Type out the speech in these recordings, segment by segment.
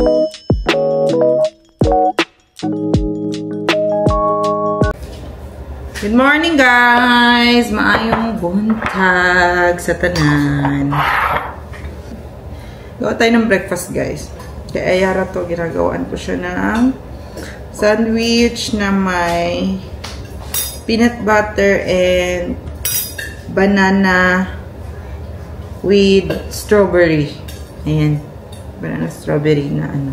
Good morning guys! Maayong buntag sa tanan. Gawa tayo ng breakfast guys. Kaya ayara to, ginagawaan ko siya ng sandwich na may peanut butter and banana with strawberry. Ayan. Banana strawberry na ano.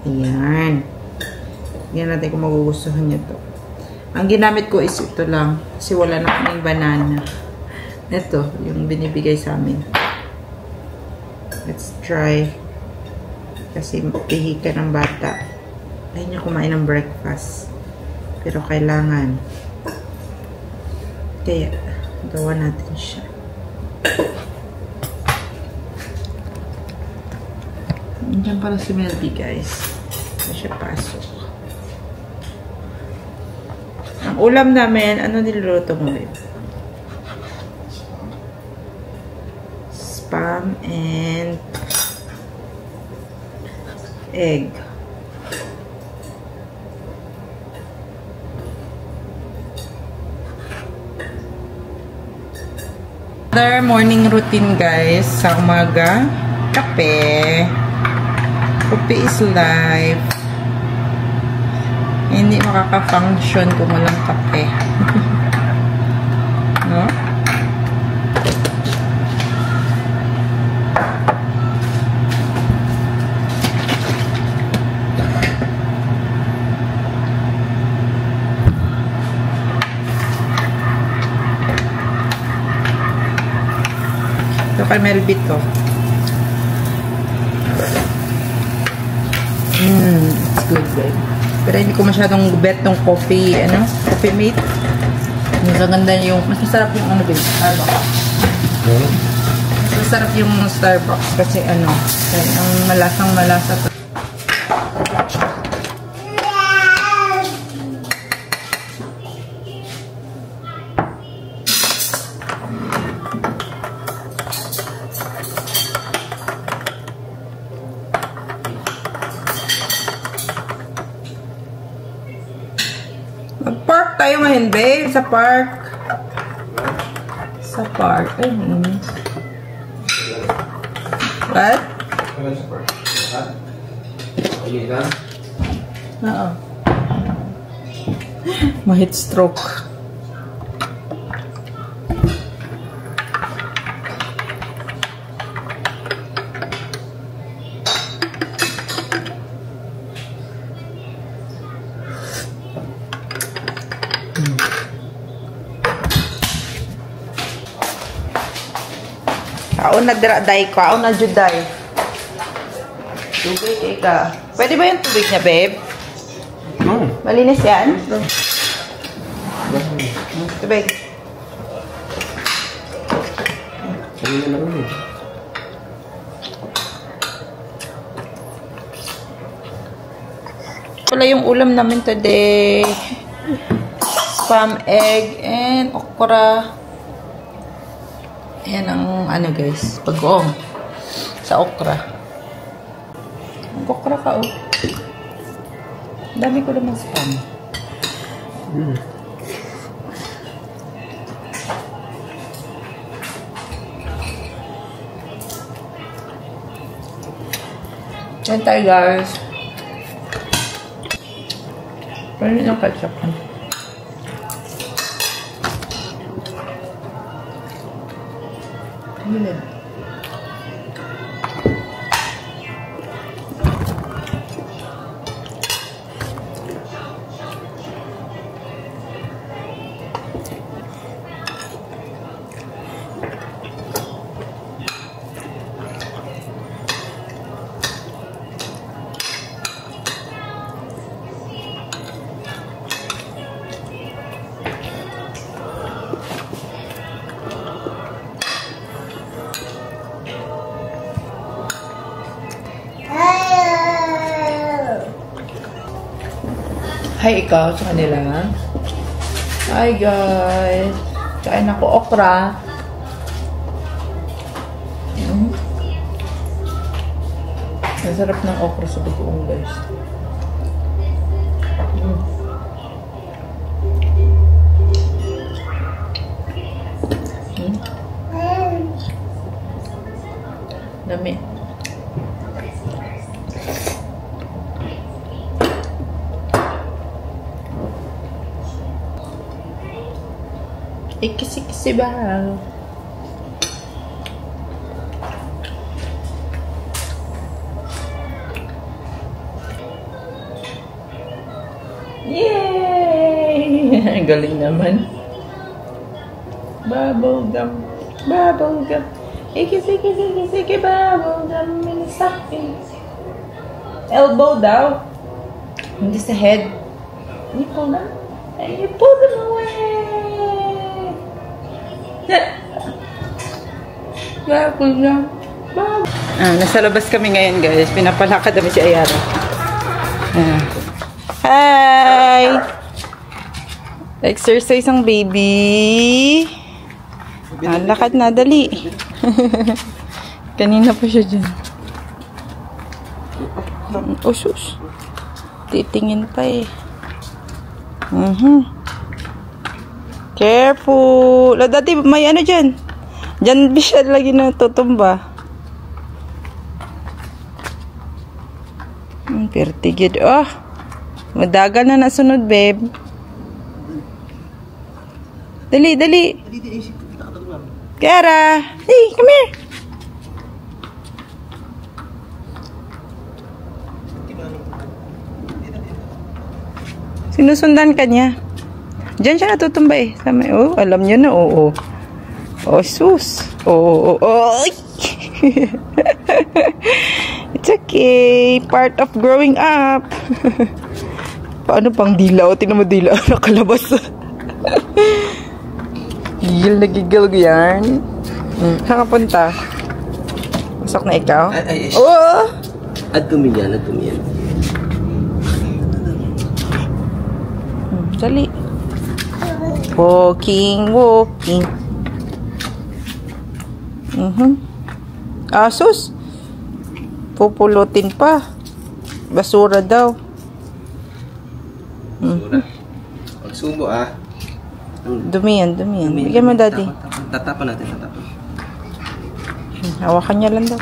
Ayan. Tingnan natin kung magugustuhan niya to. Ang ginamit ko is ito lang. Kasi wala na kaming banana. Ito, yung binibigay sa amin. Let's try. Kasi pihi ka ng bata. Ayaw niya kumain ng breakfast. Pero kailangan. Kaya, gawa natin siya. Diyan para si Melby guys. Hindi siya pasok. Ang ulam namin, ano niluluto mo yun? Spam and egg. Another morning routine guys. Sa umaga, kape. Kape is life. Hindi makaka-function kung walang kape. No? Ito kay Melby to. It's good, babe. Pero hindi ko masyadong bet ng coffee, ano? Coffee mate. Mas maganda yung, mas masarap yung ano, babe? Starbucks. Mas masarap yung Starbucks kasi ano, ang malasang malasa to. Mag-park tayo ngayon, babe. Sa park. Sa park. Ay, What? Sa park. Ayun ka? Oo. Ma-heat stroke. Kaon na day ko. Kaon na juday. Tubig ka. Pwede ba yung tubig niya, babe? No. Malinis yan? Tubig. Ayun na lang eh. Wala yung ulam namin today. Spam, egg, and okra. Ayan ang ano guys, pag-oong sa okra. Ang okra ka oh. Dami ko naman spam. Yan tayo guys. Pwede yung ketchup. Minute. Hi, ikaw sa kanila. Hi, guys. Kain ako okra. Ang sarap ng okra sa bagoong, guys. Dami. Ikisi-kisi ba? Yay! Galing naman. Bubblegum. Bubblegum. Ikisi-kisi-kisi bubblegum in sakin. Elbow daw. Hindi sa head. You pull them. And you pull them away. Bubblegum. Nasa labas kami ngayon, guys. Pinapalakad namin si Ayara. Hi! Exercise ang baby. Lakad na, dali. Kanina pa siya dyan. Usus. Titingin pa eh. Careful. Dati may ano dyan. Dyan siya lagi na tutumba. Pertigid. Oh. Madagal na nasunod, babe. Dali, dali. Kiara. Hey, come here. Sinusundan ka niya. Diyan siya natutumba eh. Oh, alam niyo na. Oo. Oh, sus. Oh, oh. It's okay. Part of growing up. Paano pang dila? O, tingnan mo dila. Nakalabas. Gigil na gigil ko yan. Saan ka punta? Pasok na ikaw? Oh! Add to me yan, add to me yan. Dali. Walking, walking. Asus. Pupulutin pa. Basura daw. Basura. Pagsubo ah. Dumi yan, dumi yan. Bigyan mo, daddy. Tatapan natin, tatapan. Hawakan niya lang daw.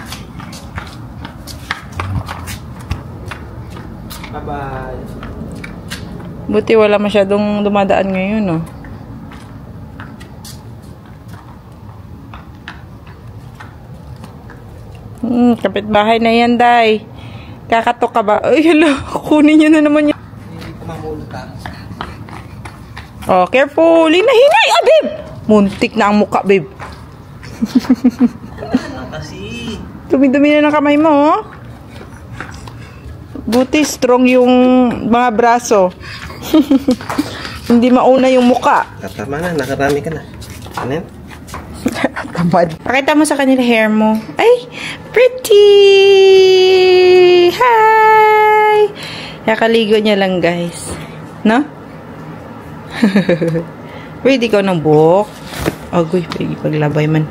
Bye-bye. Buti wala masyadong dumadaan ngayon, no? Kapitbahay na yan, day. Kakatok ka ba? Ay, hala. Kunin niyo na naman yan. Hindi ko mamulutan. Oh, careful. Hinay, ah, babe. Muntik na ang muka, babe. Kasi. Dumi-dumi na ng kamay mo, oh. Buti strong yung mga braso. Hindi mauna yung muka. Tama na, nakarami ka na. Ano yan? Tamad. Pakita mo sa kanila hair mo. Ay, pretty! Hi! Nakaligo niya lang, guys. No? Pwede ko ng buhok. Agoy, pwede paglabay man.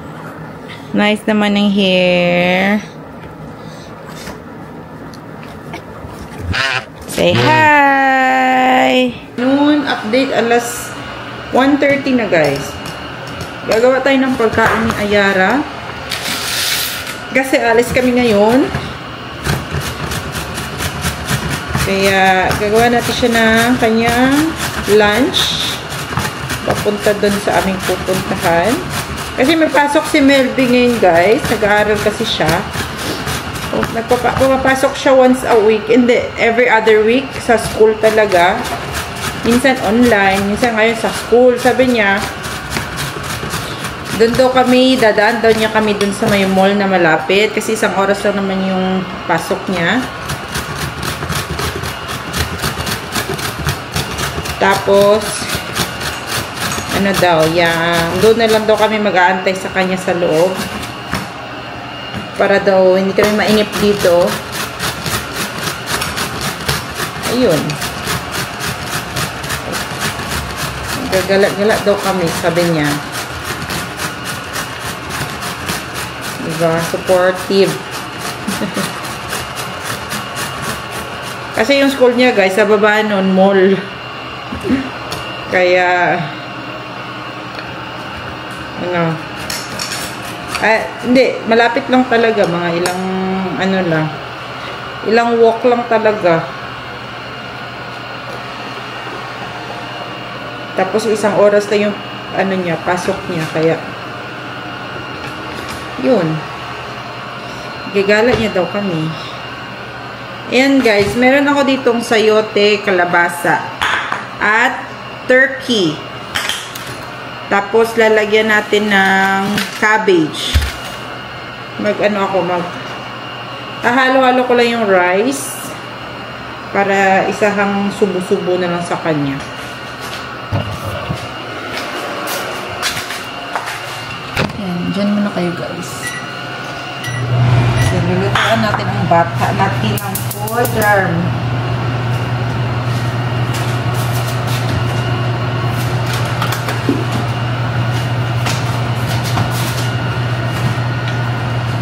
Nice naman ng hair. Say hi! Noon, update alas 1:30 na, guys. Gagawa tayo ng pagkain ni Ayara. Kasi alis kami ngayon. Kaya gagawa natin siya ng kanyang lunch. Papunta doon sa aming pupuntahan. Kasi may pasok si Melby ngayon, guys. Nag-aaral kasi siya. Pumapasok siya once a week. Hindi, every other week sa school talaga. Minsan online, minsan ngayon sa school. Sabi niya, doon daw kami, dadaan daw niya kami doon sa may mall na malapit. Kasi isang oras lang naman yung pasok niya. Tapos, ano daw, doon na lang daw kami mag-aantay sa kanya sa loob. Para daw, hindi kami mainip dito. Ayun. Gagala-gala daw kami, sabi niya. Diba? Supportive. Kasi yung school niya, guys, sa baba nun, mall. Kaya, ano, hindi, malapit lang talaga. Mga ilang, ano lang, ilang walk lang talaga. Tapos, isang oras na yung, ano niya, pasok niya. Kaya, yun. Gigala niya daw kami. Ayan guys, meron ako ditong sayote, kalabasa, at turkey. Tapos lalagyan natin ng cabbage. Halo-halo ko lang yung rice para isahang subo-subo na lang sa kanya. Ayan, dyan muna kayo guys. Lulutuan natin ang bata natin ng corn.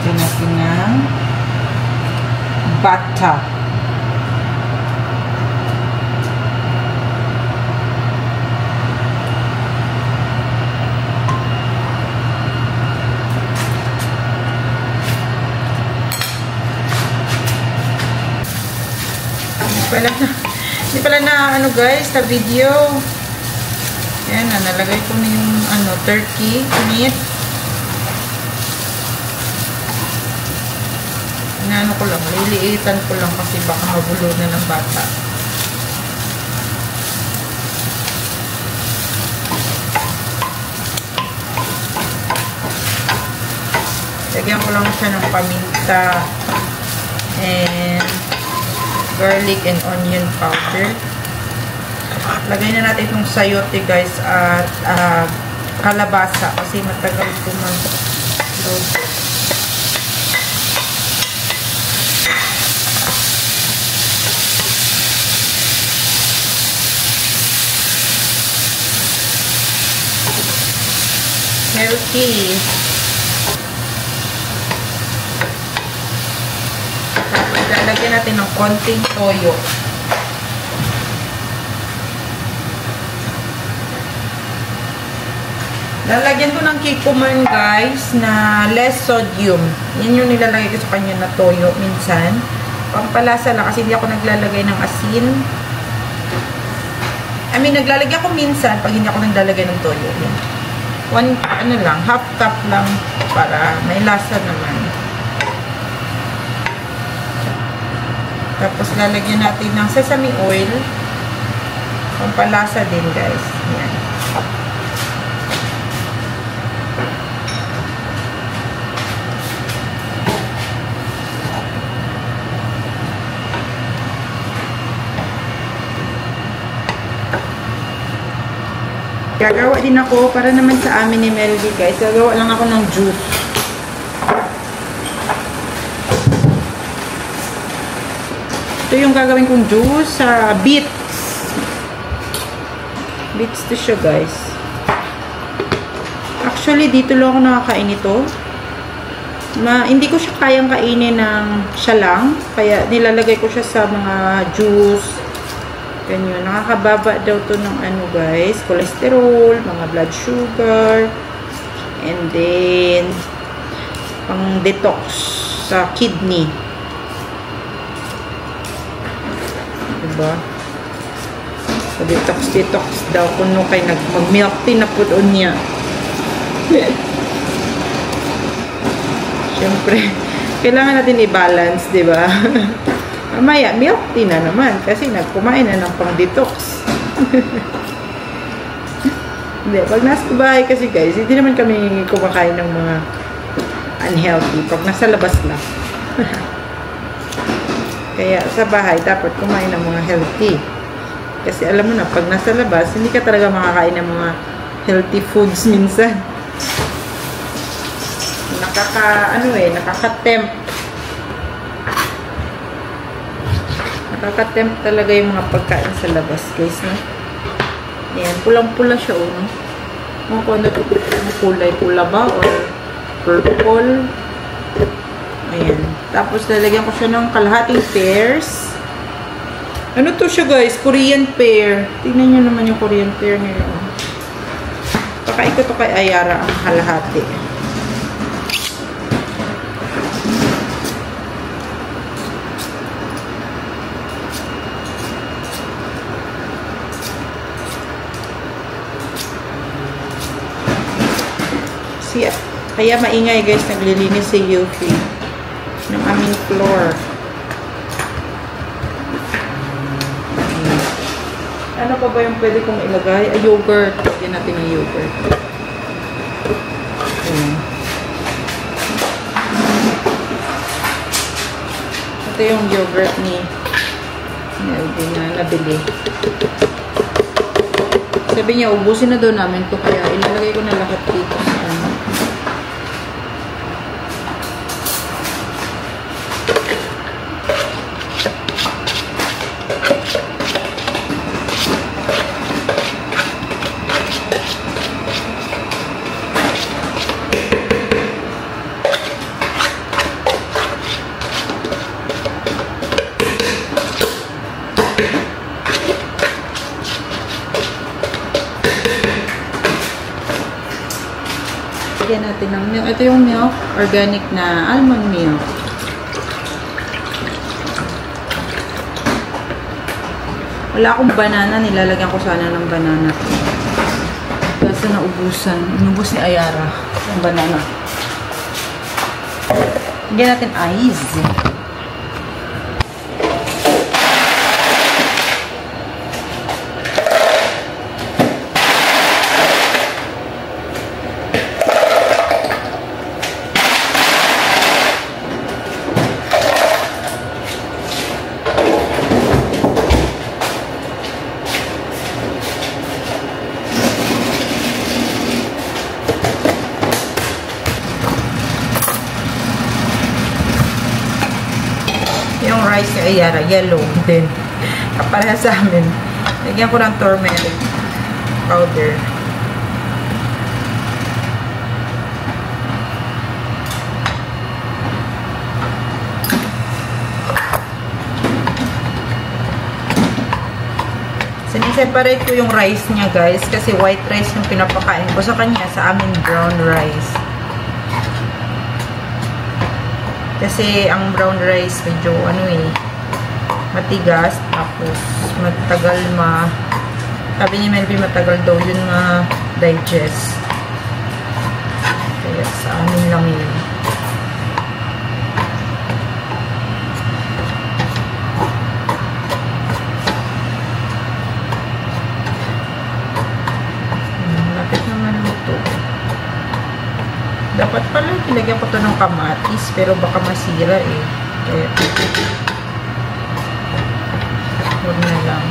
Lulutuan natin ng bata. Hindi pala na ano guys, sa video. Ayan na, nalagay ko na yung ano, turkey meat. Inaano ko lang, liliitan ko lang kasi baka magulo na ng bata. Lagyan ko lang siya ng paminta and garlic and onion powder. Lagay na natin itong sayote guys at kalabasa kasi matagal ito mag-load. Healthy. Lalagyan natin ng konting toyo. Lalagyan ko ng kikuman guys na less sodium. Yan yung nilalagay ko sa kanya na toyo minsan. Pampalasa lang kasi hindi ako naglalagay ng asin. Naglalagay ako minsan pag hindi ako naglalagay ng toyo. Half cup lang para may lasa naman. Tapos, lalagyan natin ng sesame oil. Pampalasa din, guys. Yan. Gagawa din ako para naman sa amin ni Melody, guys. Gagawa lang ako ng juice. Ito yung gagawin kong juice sa beets. Beets to siya guys. Actually, dito lang ako nakakain ito. Hindi ko siya kayang kainin ng siya lang. Kaya nilalagay ko siya sa mga juice. Ganyan. Nakakababa daw to ng ano guys. Cholesterol, mga blood sugar. And then, pang detox sa kidney. Diba? So, detox daw kuno kay mag-milk tea na po doon niya. Siyempre, kailangan natin i-balance, diba? Mamaya, milk tea na naman kasi nagkumain na ng pang-detox. Hindi, pag nasa bahay kasi guys, hindi naman kami kumakain ng mga unhealthy. Pag nasa labas lang. Kaya sa bahay, dapat kumain ng mga healthy. Kasi alam mo na, pag nasa labas, hindi ka talaga makakain ng mga healthy foods minsan. Nakaka-tempt. Nakaka-tempt talaga yung mga pagkain sa labas, guys, no? Ayan, pulang-pula siya, no? Kung ano kulay, pula ba? Or purple? Ayan. Tapos, lalagyan ko siya ng kalahating pears. Ano to siya guys? Korean pear. Tingnan nyo naman yung Korean pear ngayon. Pakain ko to kay Ayara ang halahati. Kaya maingay guys, naglilinis si Yuki ng aming floor. Ano pa ba yung pwede kong ilagay? Yogurt. Lagyan natin ng yogurt. Ito yung yogurt ni nabili. Sabi niya, ubusin na daw namin to, kaya ilalagay ko na lahat dito sa ano. Lagyan natin ng milk. Ito yung milk, organic na almond milk. Wala akong banana, nilalagyan ko sana ng banana. Kasi naubusan. Inubos ni Ayara yung banana. Lagyan natin ice. Yung rice ni Ayara, yellow din. Kapareha sa amin. Lagyan ko ng turmeric powder. Siniseparate ko yung rice niya guys, kasi white rice yung pinapakain ko sa kanya, sa amin brown rice. Kasi ang brown rice medyo matigas, tapos matagal sabi ni Melvin matagal daw yun digest. Kaya sa amin lang yun. Lapit naman luto. Dapat pala ilagyan ko to ng kamatis, pero baka masira eh. Kaya huwag na lang.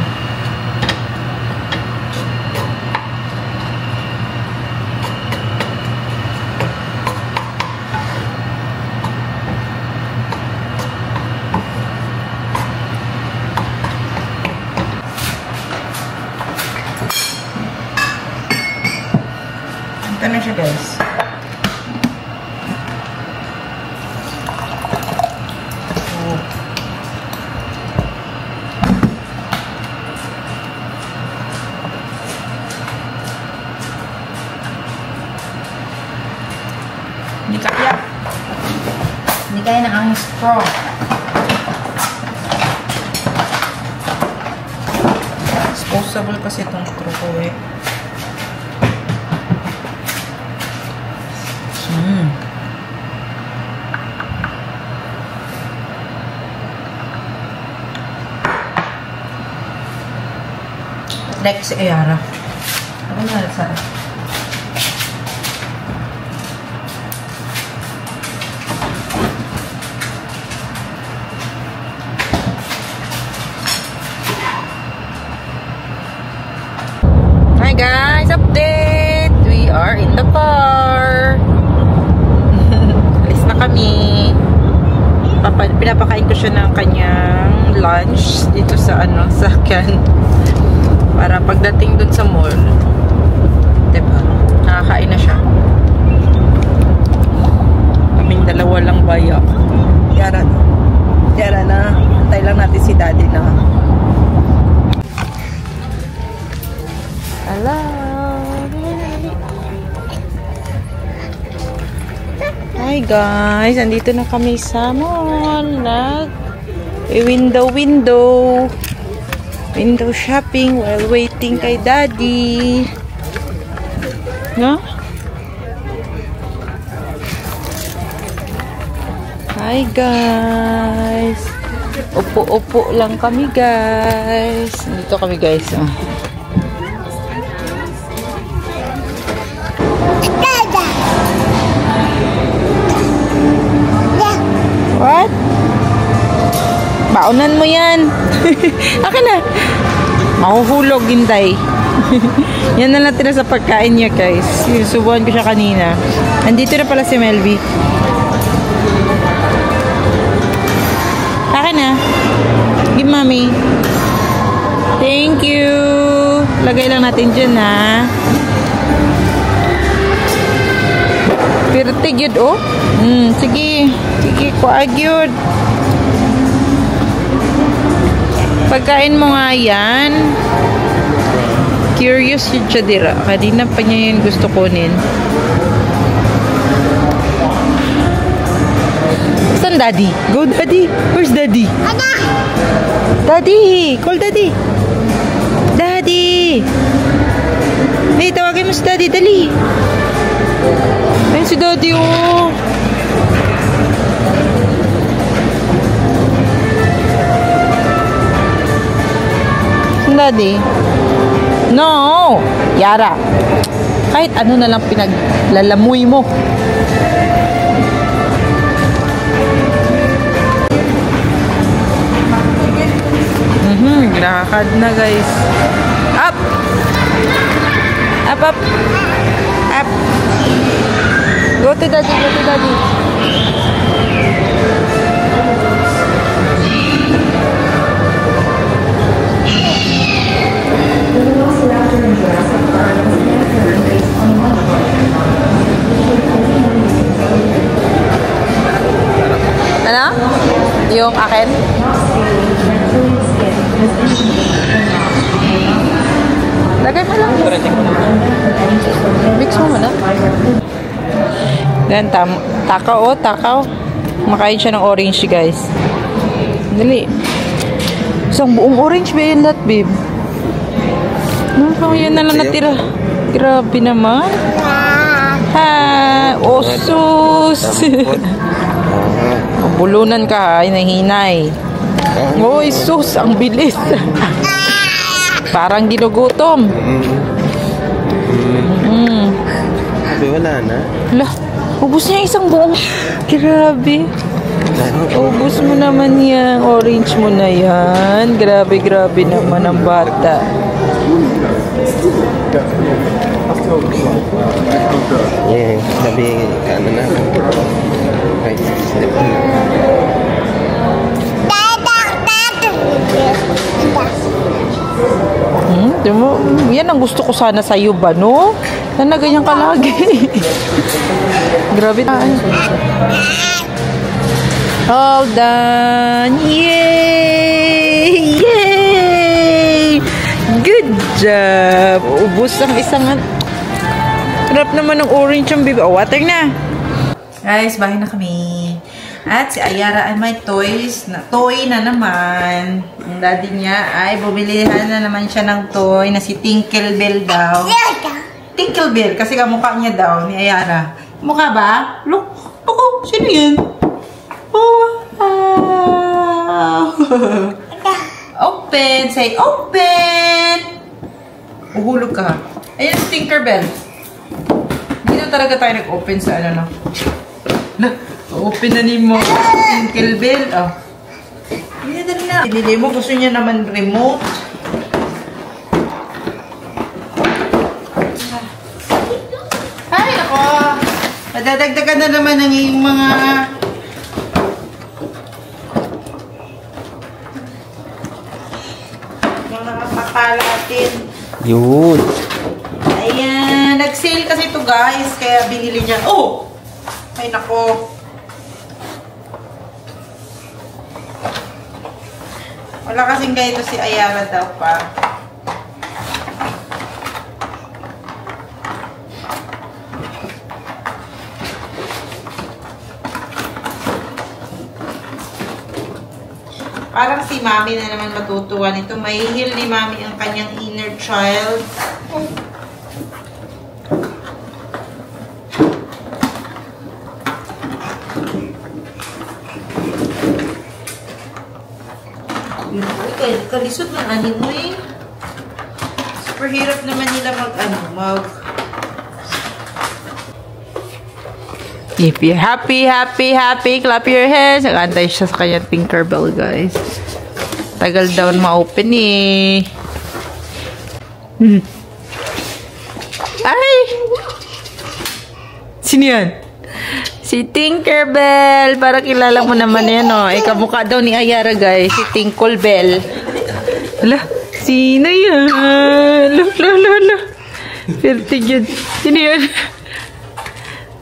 Ito na siya guys. Hindi kaya ng ang straw. Disposable kasi itong straw ko eh. Like si Ayara. Ako na sarap. Hi guys, update! We are in the car. Alis na kami. Pinapakain ko siya ng kanyang lunch dito sa sakyan. Para pagdating dun sa mall, diba? Nakakain na siya. Kaming dalawa lang bayak. Yara na. Antay lang natin si daddy na guys, andito na kami sa mall. Window shopping while waiting kay Daddy. No? Hi guys. Upo-upo lang kami guys. Dito kami guys. Oh. What? Baunan mo yan. Akin na. Mahuhulog, Ginday. Yan na lang tira sa pagkain niya, guys. Subuhan ko siya kanina. Nandito na pala si Melby. Akin na. Give mommy. Thank you. Lagay lang natin dyan, ha. Pirtig yun, oh. Sige. Sige, kuag yun. Pagkain mo nga yan. Curious yun siya dira. Kanina pa niya yun gusto kunin. Saan Daddy? Go Daddy. Where's Daddy? Daddy! Call Daddy. Daddy! Hey, tawagin mo si Daddy. Dali. Ayun si Daddy, oh. Daddy? No! Yara. Kahit ano na lang pinaglalamuy mo. Lakad na guys. Up! Up, up! Up! Go to Daddy, go to Daddy. Ano? Yung akin? Lagay mo lang. Mix mo na. Then, takaw, oh, takaw. Makain siya ng orange, guys. Dali. Isang buong orange ba yun lahat, babe? Yan na lang natira. Grabe naman. Ha, osus. Bulunan ka, ha, nahinay. Oy, sus, ang bilis. Parang ginugutom. Wala na. Lah, ubus niya isang buong. Grabe. Ubus mo naman yan. Orange mo na yan. Grabe, grabe naman ang bata. Yeah, sabi ano na. Right. Yan ang gusto ko sana sa'yo ba, no? Na ganyan ka lagi. Grabe na. All done. Yay! Yay! Good job. Ubus ang isang. Harap naman ng orange ang bibi. Oh, water na. Guys, bahay na kami. At si Ayara ay may toys. Toy na naman. Ang daddy niya ay bubilihan na naman siya ng toy na si Tinkerbell daw. Tinkerbell. Kasi kamukha niya daw ni Ayara. Mukha ba? Look. Oh, sino yun? Oh, wow. Open. Say open. Uhulog ka. Ayun si Tinkerbell. Dito talaga tayo nag-open sa ano no. Open na ni mo. Tinkerbell. Oh. Dali na. Dili mo. Gusto niya naman remote. Ay, ako. Madadagdagan na naman ang iyong mga papalatin. Yun. Ayan. Nag-sale kasi ito guys. Kaya binili niya. Oh! Ay, nako. Wala kasing ganito si Ayara daw pa. Parang si Mami na naman matutuwa nito. Mahihil ni Mami ang kanyang inner child. Kalisod ng animo eh. Super hirap naman nila If you're happy, clap your hands. Nag-antay siya sa kanyang Tinkerbell, guys. Tagal daw ma-open eh. Ay! Sino yan? Si Tinkerbell. Para kilala mo naman yan, oh. Kamukha daw ni Ayara, guys. Si Tinkerbell. Hala, sino yan? Hala. Swerte yun. Sino yan?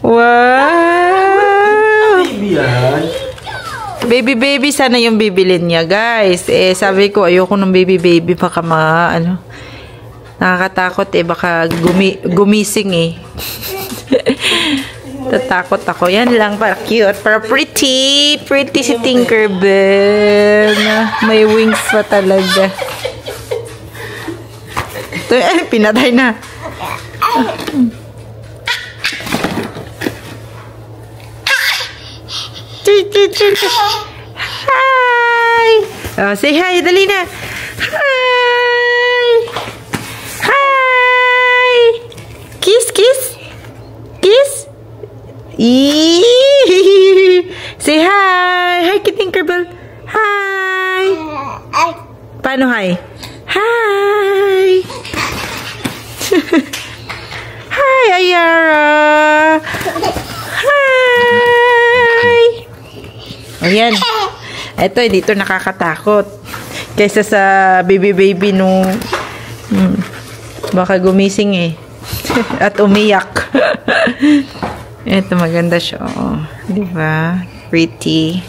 Wow! Baby, sana yung bibilin niya, guys. Sabi ko, ayoko ng baby, baka nakakatakot baka gumising Tatakot ako. Yan lang, para cute, para pretty si Tinkerbell. May wings pa talaga. Ito, pinatay na. Hi! Oh, say hi, dali na. Hi! Hi! Kiss. Say hi! Hi, Tinkerbell. Hi! Paano hi? Hi! Hi, Ayara! Hi! Ayan. Ito, dito nakakatakot. Kaysa sa baby nung baka gumising at umiyak. Ito, maganda siya. Oh. Diba? Pretty.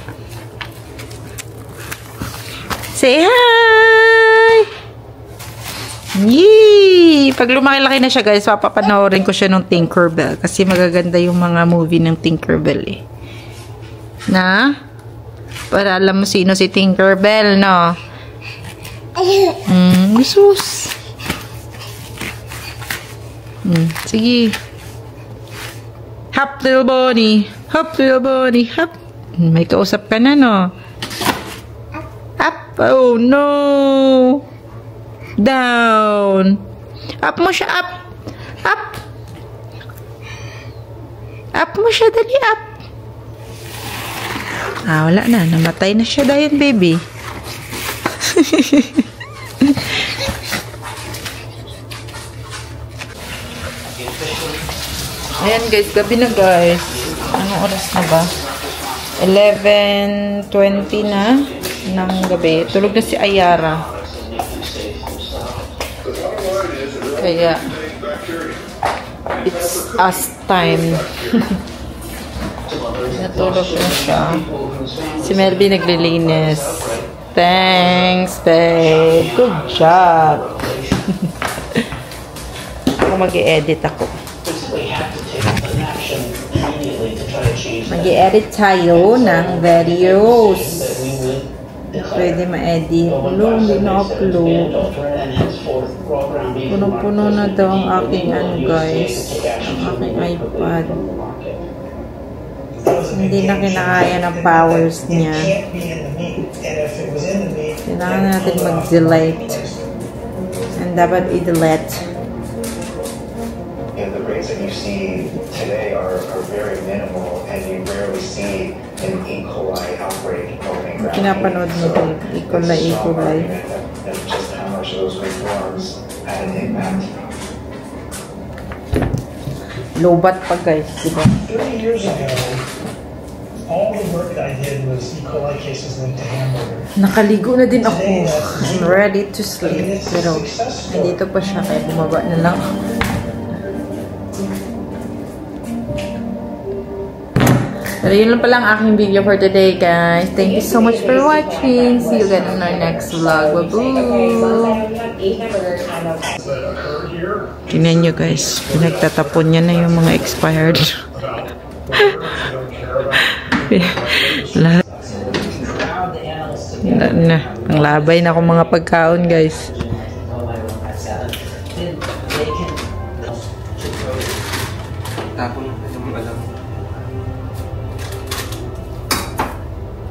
Say hi! Yee! Pag lumaki-laki na siya, guys, papapanoorin ko siya ng Tinkerbell. Kasi magaganda yung mga movie ng Tinkerbell Na? Para alam mo sino si Tinkerbell, no? Jesus. Sige. Hop, little bunny. Hop, little bunny. Hop. May kausap ka na, no? Up. Oh, no. Down. Up mo siya, up. Up. Up mo siya, dali, up. Wala na. Namatay na siya dahil, baby. Ayan, guys. Gabi na, guys. Anong oras na ba? 11:20 na ng gabi. Tulog na si Ayara. Kaya, it's us time. Natulog na siya. Si Melby naglilinis. Thanks, babe. Good job. Ako mag-i-edit ako. Mag-i-edit tayo ng videos. Pwede ma-edit. Hindi na-upload. Punong-puno na daw ang aking guys. Ang aking iPad. Hindi na kinakaya ng powers niya. Kailangan natin mag-delete. And dapat i-delete. The rates that you see today are very minimal, and you rarely see an E. coli outbreak opening ground. Pinapanood mo din, E. coli. That's just how much of those reforms had an impact. Lobat pa, guys, diba? 30 years ago, all the work that I did was E. coli cases linked to hamburger. Nakaligo na din ako. I'm ready to sleep. Pero, nandito pa siya, kaya bumaba na lang. Pero yun lang pala ang aking video for today, guys. Thank you so much for watching. See you again in our next vlog. Bye-bye! Tingnan nyo, guys. Pinagtatapon niya na yung mga expired. Lahat. na. Ang labay na akong mga pagkaon, guys. Tapon yung alam.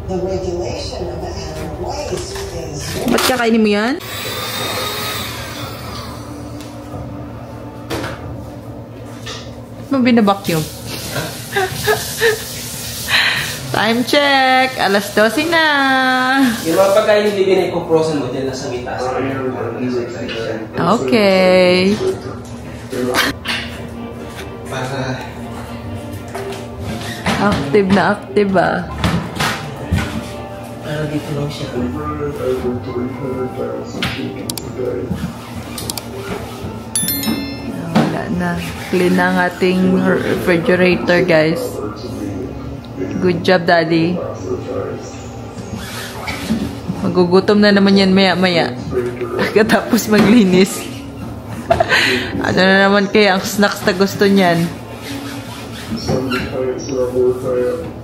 The regulation of animal waste is Ba't kakainin mo yan? Ba't mo binabacuum? Time check! Alas 12 na! Yung mga pagkain yung libinay kong frozen mo dyan nasa mitas. Okay. Para Active na active ah. para dito lang siya. Wala na. Clean na ang ating refrigerator, guys. Good job, Daddy. Magugutom na naman yan maya-maya. Katapos maglinis. Ano na naman kaya ang snacks na gusto niyan? Some clients are more